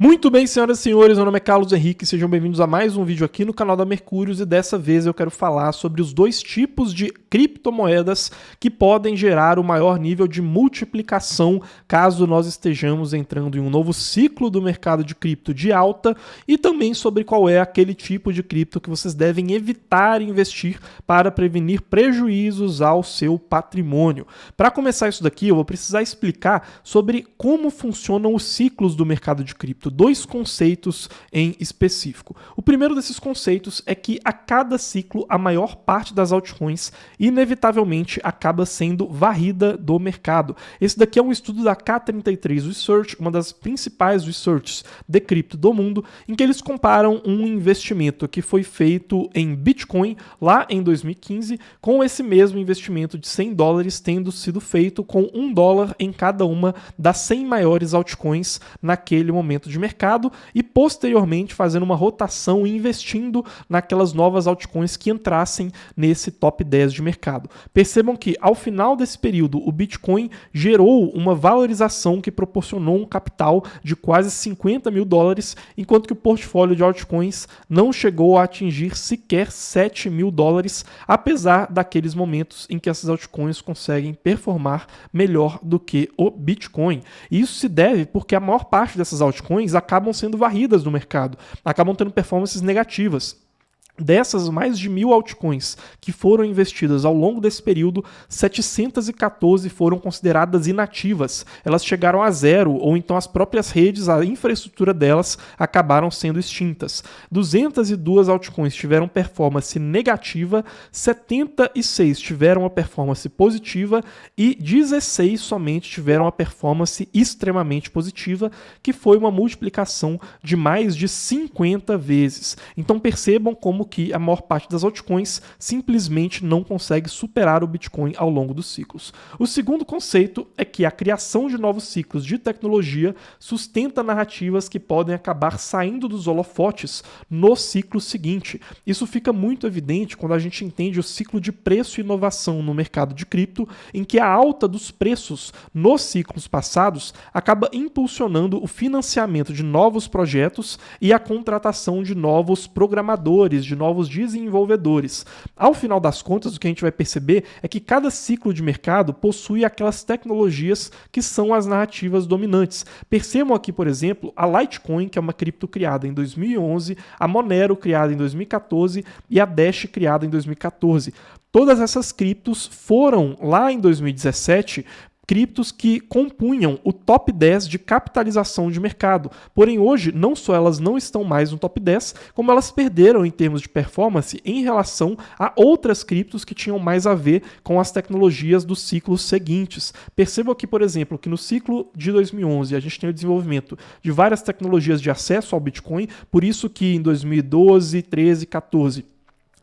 Muito bem, senhoras e senhores, meu nome é Carlos Henrique, sejam bem-vindos a mais um vídeo aqui no canal da Mercúrios e dessa vez eu quero falar sobre os dois tipos de criptomoedas que podem gerar o maior nível de multiplicação caso nós estejamos entrando em um novo ciclo do mercado de cripto de alta e também sobre qual é aquele tipo de cripto que vocês devem evitar investir para prevenir prejuízos ao seu patrimônio. Para começar isso daqui, eu vou precisar explicar sobre como funcionam os ciclos do mercado de cripto. Dois conceitos em específico. O primeiro desses conceitos é que a cada ciclo a maior parte das altcoins inevitavelmente acaba sendo varrida do mercado. Esse daqui é um estudo da K33 Research, uma das principais researches de cripto do mundo, em que eles comparam um investimento que foi feito em Bitcoin lá em 2015 com esse mesmo investimento de $100 tendo sido feito com $1 em cada uma das 100 maiores altcoins naquele momento de mercado e posteriormente fazendo uma rotação e investindo naquelas novas altcoins que entrassem nesse top 10 de mercado. Percebam que ao final desse período o Bitcoin gerou uma valorização que proporcionou um capital de quase $50 mil, enquanto que o portfólio de altcoins não chegou a atingir sequer $7 mil, apesar daqueles momentos em que essas altcoins conseguem performar melhor do que o Bitcoin. E isso se deve porque a maior parte dessas altcoins acabam sendo varridas do mercado, acabam tendo performances negativas. Dessas mais de 1.000 altcoins que foram investidas ao longo desse período, 714 foram consideradas inativas. Elas chegaram a zero, ou então as próprias redes, a infraestrutura delas acabaram sendo extintas. 202 altcoins tiveram performance negativa, 76 tiveram uma performance positiva e 16 somente tiveram uma performance extremamente positiva, que foi uma multiplicação de mais de 50 vezes. Então percebam como que a maior parte das altcoins simplesmente não consegue superar o Bitcoin ao longo dos ciclos. O segundo conceito é que a criação de novos ciclos de tecnologia sustenta narrativas que podem acabar saindo dos holofotes no ciclo seguinte. Isso fica muito evidente quando a gente entende o ciclo de preço e inovação no mercado de cripto, em que a alta dos preços nos ciclos passados acaba impulsionando o financiamento de novos projetos e a contratação de novos programadores, de novos desenvolvedores. Ao final das contas, o que a gente vai perceber é que cada ciclo de mercado possui aquelas tecnologias que são as narrativas dominantes. Percebam aqui, por exemplo, a Litecoin, que é uma cripto criada em 2011, a Monero, criada em 2014, e a Dash, criada em 2014. Todas essas criptos foram, lá em 2017, criptos que compunham o top 10 de capitalização de mercado. Porém, hoje, não só elas não estão mais no top 10, como elas perderam em termos de performance em relação a outras criptos que tinham mais a ver com as tecnologias dos ciclos seguintes. Percebam aqui, por exemplo, que no ciclo de 2011 a gente tem o desenvolvimento de várias tecnologias de acesso ao Bitcoin, por isso que em 2012, 13, 14...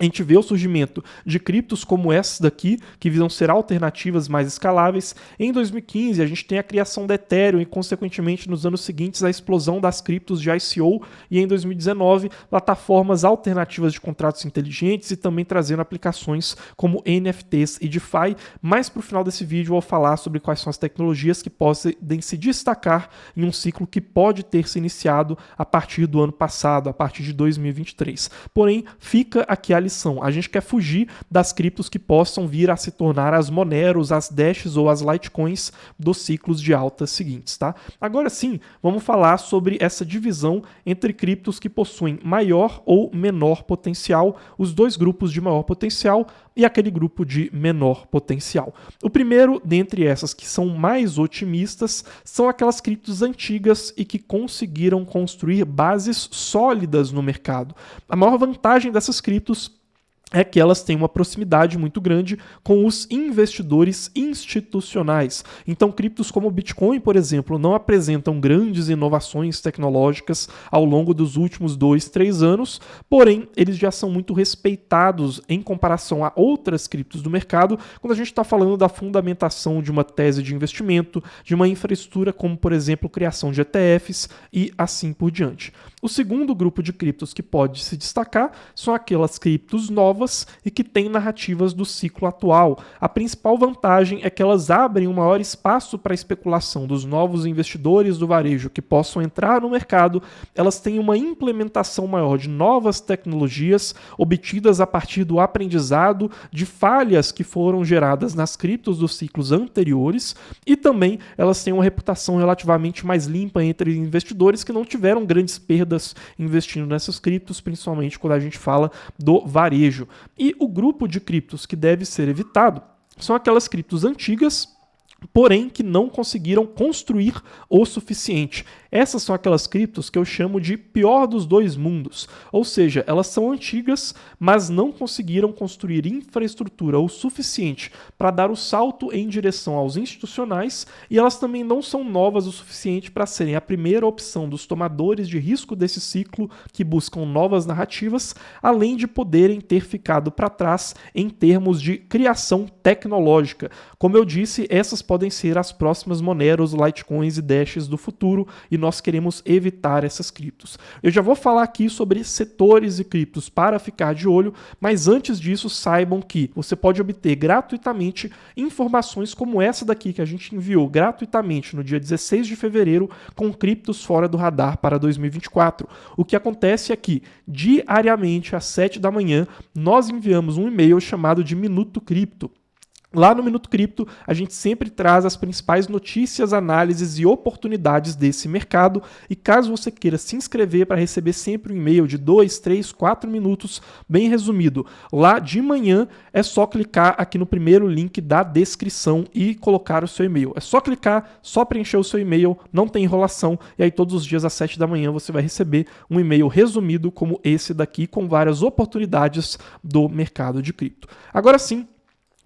a gente vê o surgimento de criptos como essas daqui, que visam ser alternativas mais escaláveis. Em 2015, a gente tem a criação da Ethereum e, consequentemente, nos anos seguintes, a explosão das criptos de ICO. E em 2019, plataformas alternativas de contratos inteligentes e também trazendo aplicações como NFTs e DeFi. Mais para o final desse vídeo, eu vou falar sobre quais são as tecnologias que podem se destacar em um ciclo que pode ter se iniciado a partir do ano passado, a partir de 2023. Porém, fica aqui a lição. A gente quer fugir das criptos que possam vir a se tornar as Moneros, as Dashes ou as Litecoins dos ciclos de alta seguintes, tá? Agora sim, vamos falar sobre essa divisão entre criptos que possuem maior ou menor potencial, os dois grupos de maior potencial e aquele grupo de menor potencial. O primeiro dentre essas que são mais otimistas são aquelas criptos antigas e que conseguiram construir bases sólidas no mercado. A maior vantagem dessas criptos é que elas têm uma proximidade muito grande com os investidores institucionais. Então, criptos como o Bitcoin, por exemplo, não apresentam grandes inovações tecnológicas ao longo dos últimos 2, 3 anos, porém, eles já são muito respeitados em comparação a outras criptos do mercado, quando a gente está falando da fundamentação de uma tese de investimento, de uma infraestrutura como, por exemplo, criação de ETFs e assim por diante. O segundo grupo de criptos que pode se destacar são aquelas criptos novas novas e que têm narrativas do ciclo atual. A principal vantagem é que elas abrem um maior espaço para a especulação dos novos investidores do varejo que possam entrar no mercado. Elas têm uma implementação maior de novas tecnologias obtidas a partir do aprendizado de falhas que foram geradas nas criptos dos ciclos anteriores, e também elas têm uma reputação relativamente mais limpa entre investidores que não tiveram grandes perdas investindo nessas criptos, principalmente quando a gente fala do varejo. E o grupo de criptos que deve ser evitado são aquelas criptos antigas, porém que não conseguiram construir o suficiente. Essas são aquelas criptos que eu chamo de pior dos dois mundos, ou seja, elas são antigas, mas não conseguiram construir infraestrutura o suficiente para dar o salto em direção aos institucionais, e elas também não são novas o suficiente para serem a primeira opção dos tomadores de risco desse ciclo que buscam novas narrativas, além de poderem ter ficado para trás em termos de criação tecnológica. Como eu disse, essas podem ser as próximas Moneros, Litecoins e Dashes do futuro, e nós queremos evitar essas criptos. Eu já vou falar aqui sobre setores e criptos para ficar de olho, mas antes disso saibam que você pode obter gratuitamente informações como essa daqui que a gente enviou gratuitamente no dia 16 de fevereiro com criptos fora do radar para 2024. O que acontece é que diariamente às 7 da manhã nós enviamos um e-mail chamado de Minuto Cripto. Lá no Minuto Cripto, a gente sempre traz as principais notícias, análises e oportunidades desse mercado, e caso você queira se inscrever para receber sempre um e-mail de 2, 3, 4 minutos, bem resumido, lá de manhã é só clicar aqui no primeiro link da descrição e colocar o seu e-mail. É só clicar, só preencher o seu e-mail, não tem enrolação, e aí todos os dias às 7 da manhã você vai receber um e-mail resumido como esse daqui, com várias oportunidades do mercado de cripto. Agora sim,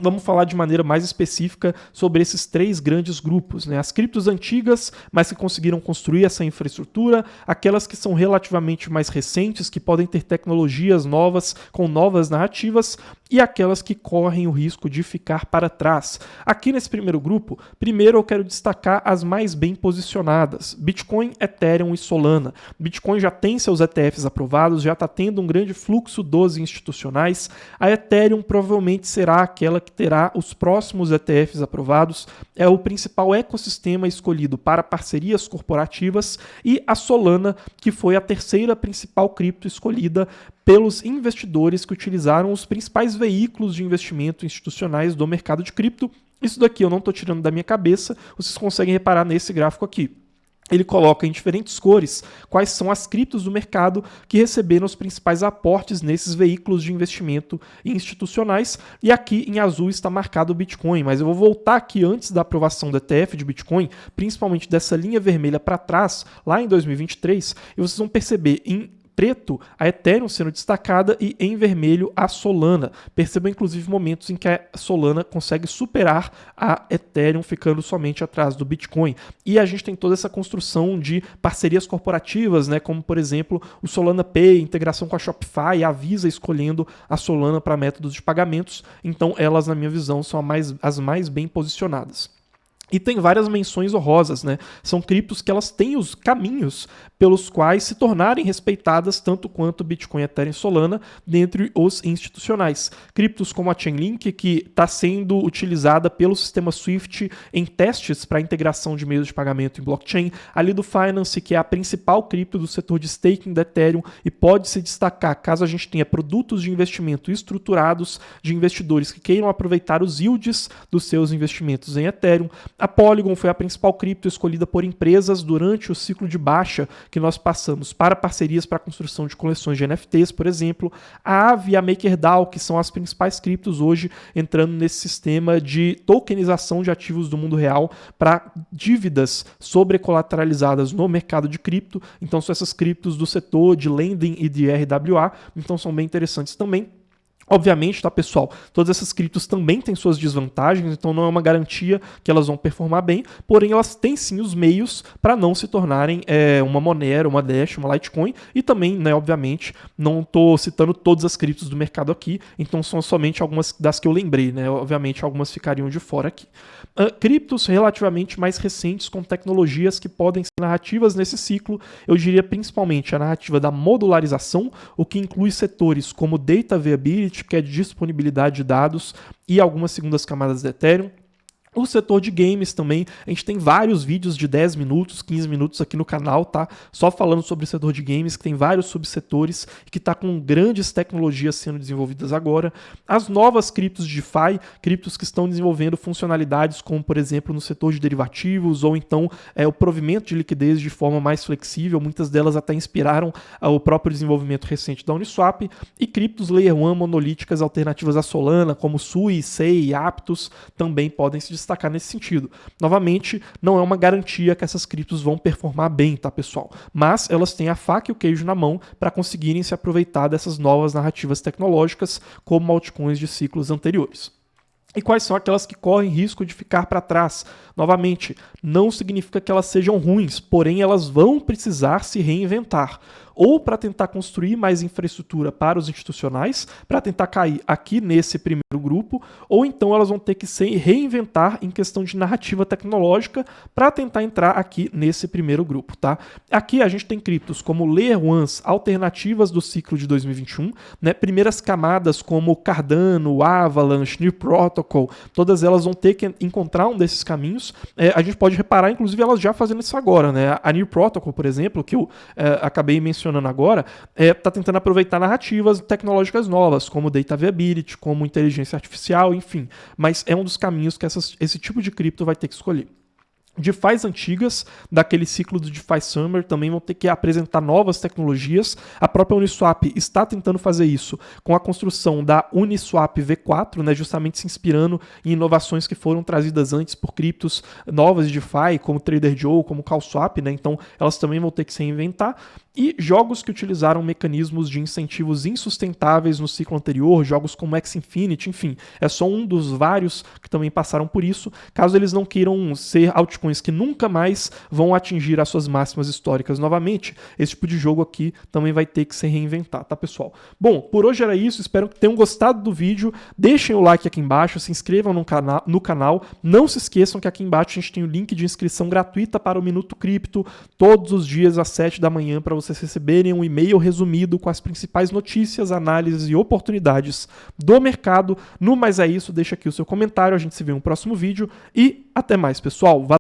vamos falar de maneira mais específica sobre esses três grandes grupos, né? As criptos antigas, mas que conseguiram construir essa infraestrutura, aquelas que são relativamente mais recentes, que podem ter tecnologias novas, com novas narrativas, e aquelas que correm o risco de ficar para trás. Aqui nesse primeiro grupo, primeiro eu quero destacar as mais bem posicionadas: Bitcoin, Ethereum e Solana. Bitcoin já tem seus ETFs aprovados, já está tendo um grande fluxo dos institucionais. A Ethereum provavelmente será aquela que terá os próximos ETFs aprovados, é o principal ecossistema escolhido para parcerias corporativas, e a Solana, que foi a terceira principal cripto escolhida pelos investidores que utilizaram os principais veículos de investimento institucionais do mercado de cripto. Isso daqui eu não estou tirando da minha cabeça, vocês conseguem reparar nesse gráfico aqui. Ele coloca em diferentes cores quais são as criptos do mercado que receberam os principais aportes nesses veículos de investimento institucionais, e aqui em azul está marcado o Bitcoin, mas eu vou voltar aqui antes da aprovação do ETF de Bitcoin, principalmente dessa linha vermelha para trás, lá em 2023, e vocês vão perceber em preto a Ethereum sendo destacada e em vermelho a Solana. Percebam inclusive momentos em que a Solana consegue superar a Ethereum, ficando somente atrás do Bitcoin. E a gente tem toda essa construção de parcerias corporativas, né, como por exemplo o Solana Pay, integração com a Shopify e a Visa escolhendo a Solana para métodos de pagamentos. Então elas, na minha visão, são as mais bem posicionadas. E tem várias menções honrosas, né? São criptos que elas têm os caminhos pelos quais se tornarem respeitadas tanto quanto Bitcoin, Ethereum e Solana dentre os institucionais. Criptos como a Chainlink, que está sendo utilizada pelo sistema Swift em testes para integração de meios de pagamento em blockchain. A Lido Finance, que é a principal cripto do setor de staking da Ethereum e pode se destacar caso a gente tenha produtos de investimento estruturados de investidores que queiram aproveitar os yields dos seus investimentos em Ethereum. A Polygon foi a principal cripto escolhida por empresas durante o ciclo de baixa que nós passamos para parcerias para a construção de coleções de NFTs, por exemplo. A Aave e a MakerDAO, que são as principais criptos hoje entrando nesse sistema de tokenização de ativos do mundo real para dívidas sobrecolateralizadas no mercado de cripto. Então são essas criptos do setor de lending e de RWA, então são bem interessantes também. Obviamente, tá, pessoal, todas essas criptos também têm suas desvantagens, então não é uma garantia que elas vão performar bem, porém elas têm sim os meios para não se tornarem uma Monero, uma Dash, uma Litecoin, e também, né, obviamente, não estou citando todas as criptos do mercado aqui, então são somente algumas das que eu lembrei, né, obviamente algumas ficariam de fora aqui. Criptos relativamente mais recentes com tecnologias que podem ser narrativas nesse ciclo, eu diria principalmente a narrativa da modularização, o que inclui setores como Data Viability, Solidity, que é de disponibilidade de dados, e algumas segundas camadas de Ethereum. O setor de games também, a gente tem vários vídeos de 10 minutos, 15 minutos aqui no canal, tá? Só falando sobre o setor de games, que tem vários subsetores, que está com grandes tecnologias sendo desenvolvidas agora. As novas criptos de DeFi, criptos que estão desenvolvendo funcionalidades como, por exemplo, no setor de derivativos, ou então o provimento de liquidez de forma mais flexível, muitas delas até inspiraram o próprio desenvolvimento recente da Uniswap, e criptos Layer 1 monolíticas alternativas à Solana, como Sui, Sei e Aptos, também podem se destacar nesse sentido. Novamente, não é uma garantia que essas criptos vão performar bem, tá, pessoal? Mas elas têm a faca e o queijo na mão para conseguirem se aproveitar dessas novas narrativas tecnológicas como altcoins de ciclos anteriores. E quais são aquelas que correm risco de ficar para trás? Novamente, não significa que elas sejam ruins, porém elas vão precisar se reinventar. Ou para tentar construir mais infraestrutura para os institucionais, para tentar cair aqui nesse primeiro grupo, ou então elas vão ter que se reinventar em questão de narrativa tecnológica para tentar entrar aqui nesse primeiro grupo, tá? Aqui a gente tem criptos como Layer 1s, alternativas do ciclo de 2021, né? Primeiras camadas como Cardano, Avalanche, Near Protocol, todas elas vão ter que encontrar um desses caminhos. A gente pode reparar, inclusive, elas já fazendo isso agora, né? A Near Protocol, por exemplo, que eu acabei mencionando agora, está tentando aproveitar narrativas tecnológicas novas, como Data Viability, como inteligência artificial, enfim. Mas é um dos caminhos que esse tipo de cripto vai ter que escolher. DeFis antigas, daquele ciclo do DeFi Summer, também vão ter que apresentar novas tecnologias. A própria Uniswap está tentando fazer isso com a construção da Uniswap V4, né, justamente se inspirando em inovações que foram trazidas antes por criptos novas de DeFi, como Trader Joe, como CalSwap, né, então elas também vão ter que se reinventar. E jogos que utilizaram mecanismos de incentivos insustentáveis no ciclo anterior, jogos como X-Infinity, enfim, é só um dos vários que também passaram por isso, caso eles não queiram ser altcoins que nunca mais vão atingir as suas máximas históricas novamente, esse tipo de jogo aqui também vai ter que se reinventar, tá, pessoal? Bom, por hoje era isso, espero que tenham gostado do vídeo, deixem o like aqui embaixo, se inscrevam no canal, não se esqueçam que aqui embaixo a gente tem o link de inscrição gratuita para o Minuto Cripto, todos os dias às 7 da manhã, para vocês receberem um e-mail resumido com as principais notícias, análises e oportunidades do mercado. No mais é isso, deixa aqui o seu comentário, a gente se vê no próximo vídeo e até mais, pessoal. Valeu!